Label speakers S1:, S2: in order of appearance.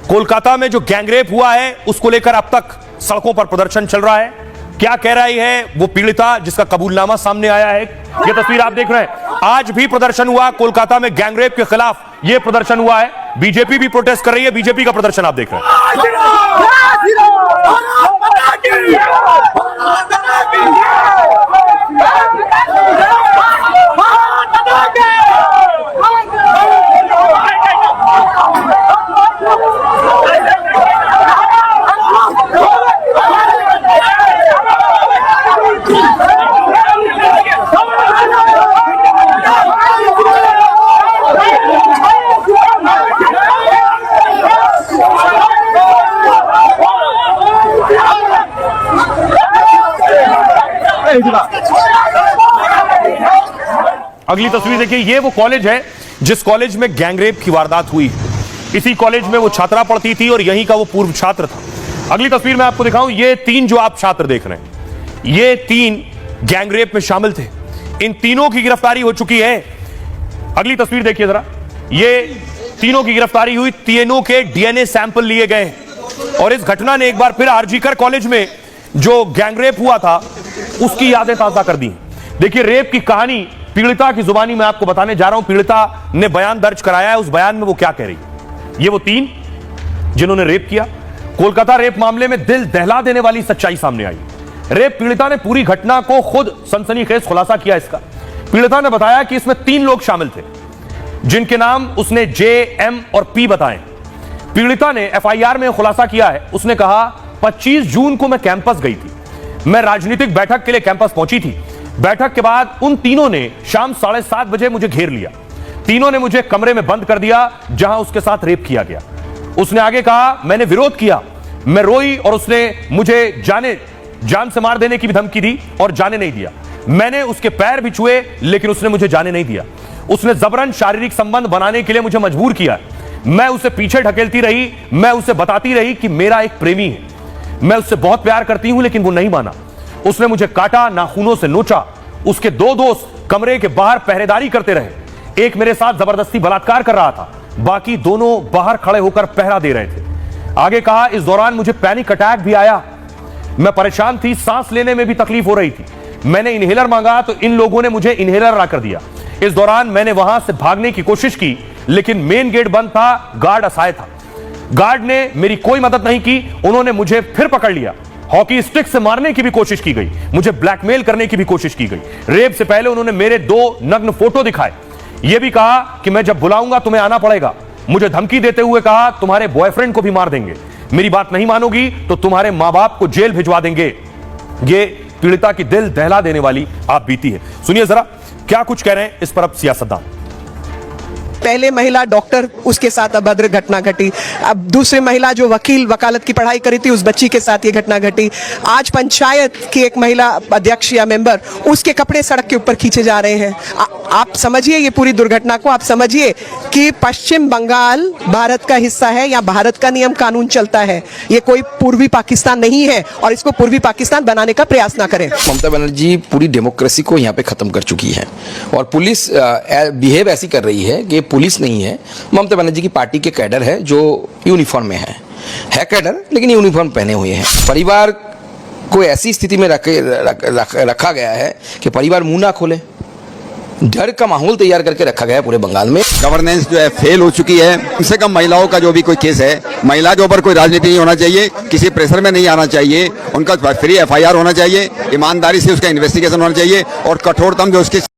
S1: कोलकाता में जो गैंगरेप हुआ है उसको लेकर अब तक सड़कों पर प्रदर्शन चल रहा है। क्या कह रही है वो पीड़िता जिसका कबूलनामा सामने आया है, ये तस्वीर आप देख रहे हैं। आज भी प्रदर्शन हुआ कोलकाता में गैंगरेप के खिलाफ, ये प्रदर्शन हुआ है। बीजेपी भी प्रोटेस्ट कर रही है, बीजेपी का प्रदर्शन आप देख रहे हैं। अगली तस्वीर देखिए, ये वो कॉलेज है जिस कॉलेज में गैंगरेप की वारदात हुई। इसी कॉलेज में वो छात्रा पढ़ती थी और यहीं का वो पूर्व छात्र था। अगली तस्वीर मैं आपको दिखाऊं, ये तीन जो आप छात्र देख रहे हैं, ये तीन गैंगरेप में शामिल थे। इन तीनों की गिरफ्तारी हो चुकी है। अगली तस्वीर देखिए जरा, ये तीनों की गिरफ्तारी हुई, तीनों के डीएनए सैंपल लिए गए और इस घटना ने एक बार फिर आरजीकर कॉलेज में जो गैंगरेप हुआ था उसकी यादें ताजा कर दी। देखिए, रेप की कहानी पीड़िता की जुबानी में आपको बताने जा रहा हूं। पीड़िता ने बयान दर्ज कराया है, उस बयान में वो क्या कह रही है। ये वो तीन जिन्होंने रेप किया। कोलकाता रेप मामले में दिल दहला देने वाली सच्चाई सामने आई। रेप पीड़िता ने पूरी घटना को खुद सनसनीखेज खुलासा किया इसका। पीड़िता ने बताया कि इसमें तीन लोग शामिल थे जिनके नाम उसने जे, एम और पी बताए। पीड़िता ने एफआईआर में खुलासा किया है, उसने कहा 25 जून को मैं कैंपस गई थी। मैं राजनीतिक बैठक के लिए कैंपस पहुंची थी। बैठक के बाद उन तीनों ने शाम 7:30 बजे मुझे घेर लिया। तीनों ने मुझे कमरे में बंद कर दिया जहां उसके साथ रेप किया गया। उसने आगे कहा, मैंने विरोध किया, मैं रोई और उसने मुझे जान से मार देने की भी धमकी दी और जाने नहीं दिया। मैंने उसके पैर भी छुए लेकिन उसने मुझे जाने नहीं दिया। उसने जबरन शारीरिक संबंध बनाने के लिए मुझे मजबूर किया। मैं उसे पीछे ढकेलती रही, मैं उसे बताती रही कि मेरा एक प्रेमी है, मैं उससे बहुत प्यार करती हूं, लेकिन वो नहीं माना। उसने मुझे काटा, नाखूनों से नोचा। उसके दो दोस्त कमरे के बाहर पहरेदारी करते रहे। एक मेरे साथ जबरदस्ती बलात्कार कर रहा था, बाकी दोनों बाहर खड़े होकर पहरा दे रहे थे। आगे कहा, इस दौरान मुझे पैनिक अटैक भी आया। मैं परेशान थी, सांस लेने में भी तकलीफ हो रही थी। मैंने इनहेलर मांगा तो इन लोगों ने मुझे इनहेलर ला कर दिया। इस दौरान मैंने वहां से भागने की कोशिश की लेकिन मेन गेट बंद था, गार्ड असहाय था। गार्ड ने मेरी कोई मदद नहीं की, उन्होंने मुझे फिर पकड़ लिया। हॉकी स्टिक से मारने की भी कोशिश की गई, मुझे ब्लैकमेल करने की भी कोशिश की गई। रेप से पहले उन्होंने मेरे 2 नग्न फोटो दिखाए। यह भी कहा कि मैं जब बुलाऊंगा तुम्हें आना पड़ेगा। मुझे धमकी देते हुए कहा, तुम्हारे बॉयफ्रेंड को भी मार देंगे, मेरी बात नहीं मानोगी तो तुम्हारे मां बाप को जेल भिजवा देंगे। यह पीड़िता की दिल दहला देने वाली आप बीती है। सुनिए जरा क्या कुछ कह रहे हैं इस पर अब सियासतदान।
S2: पहले महिला डॉक्टर, उसके साथ अभद्र घटना घटी। अब दूसरी महिला जो वकील वकालत की पढ़ाई करी थी, उस बच्ची के साथ ये घटना घटी। आज पंचायत की एक महिला अध्यक्ष या मेंबर, उसके कपड़े सड़क के ऊपर खींचे जा रहे हैं। आप समझिए ये पूरी दुर्घटना को, आप समझिए कि पश्चिम बंगाल भारत का हिस्सा है, या भारत का नियम कानून चलता है। ये कोई पूर्वी पाकिस्तान नहीं है और इसको पूर्वी पाकिस्तान बनाने का प्रयास ना करें।
S3: ममता बनर्जी पूरी डेमोक्रेसी को यहाँ पे खत्म कर चुकी है और पुलिस बिहेव ऐसी कर रही है कि पुलिस नहीं है, ममता बनर्जी की पार्टी के कैडर है जो यूनिफॉर्म में है कैडर, लेकिन यूनिफॉर्म पहने हुए हैं। परिवार को ऐसी स्थिति में रखा गया है कि परिवार मुंह ना खोले। डर का माहौल तैयार करके रखा गया है पूरे बंगाल में।
S4: गवर्नेंस जो है फेल हो चुकी है। कम से कम महिलाओं का जो भी कोई केस है, महिला के ऊपर कोई राजनीति नहीं होना चाहिए, किसी प्रेशर में नहीं आना चाहिए, उनका फ्री एफआईआर होना चाहिए, ईमानदारी से उसका इन्वेस्टिगेशन होना चाहिए और कठोरतम जो उसकी